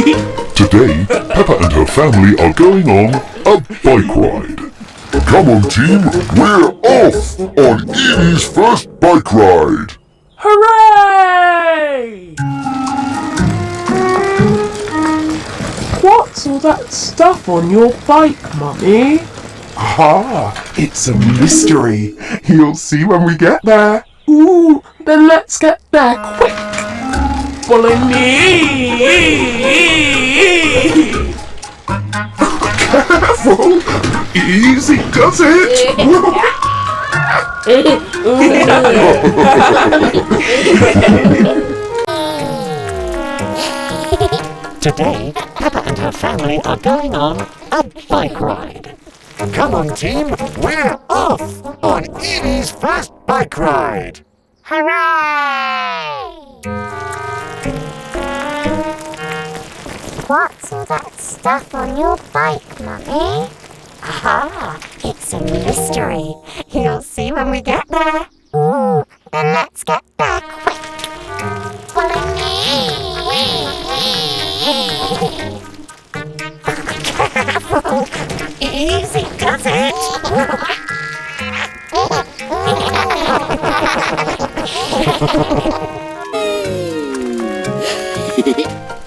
Today, Peppa and her family are going on a bike ride. Come on team, we're off on Evie's first bike ride. Hooray! What's all that stuff on your bike, Mummy? Ah, it's a mystery. You'll see when we get there. Ooh, then let's get there quick. Follow me! Careful! Easy does it! Today, Peppa and her family are going on a bike ride. Come on team, we're off on Evie's first bike ride. Hooray! What's all that stuff on your bike, Mummy? Ah, it's a mystery. You'll see when we get there. Ooh, then let's get there quick. Follow me. Careful. Easy does it.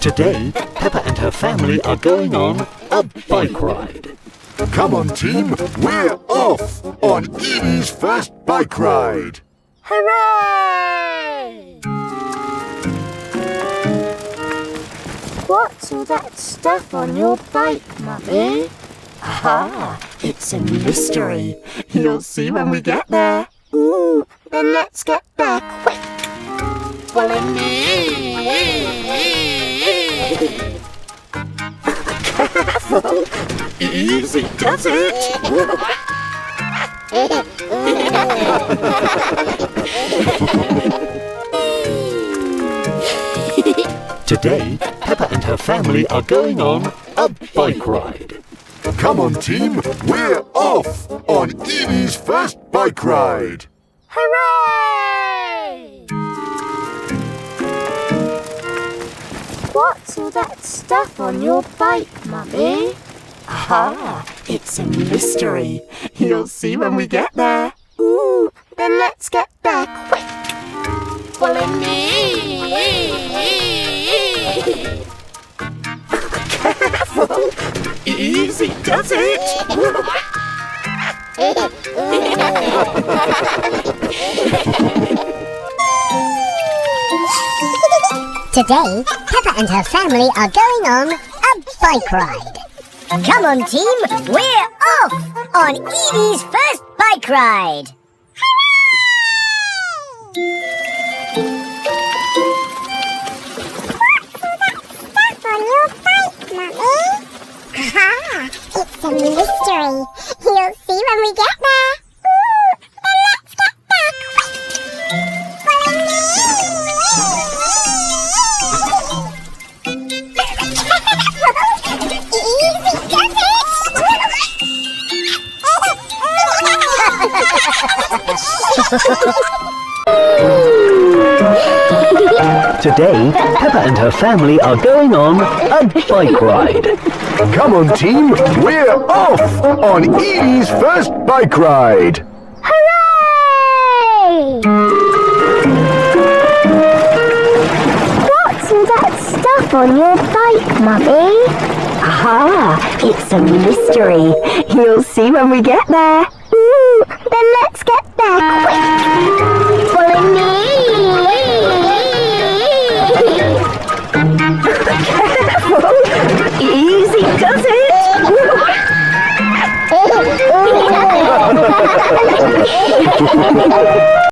Today, Peppa and her family are going on a bike ride. Come on team, we're off on Evie's first bike ride. Hooray! What's all that stuff on your bike, Mummy? Ah, it's a mystery. You'll see when we get there. Ooh, then let's get there quick. Follow me. Careful. Easy does it. Today, Peppa and her family are going on a bike ride. Come on team, we're off on Evie's first bike ride. Hooray! What's all that stuff on your bike, Mummy? Ah, it's a mystery. You'll see when we get there. Ooh, then let's get there quick. Follow me. Careful. Easy does it. Today, Peppa and her family are going on a bike ride. Come on team, we're off on Evie's first bike ride. What's all that stuff on your bike, Mummy? Ah, it's a mystery. You'll see when we get there. Ooh, then let's get there quick. Follow me. Easy does it. Today, Peppa and her family are going on a bike ride. Come on team, we're off on Evie's first bike ride. Hooray! What's all that stuff on your bike, Mummy? Ah, it's a mystery. You'll see when we get there. Ooh, then let's get there quick. Follow me. Careful. Easy does it.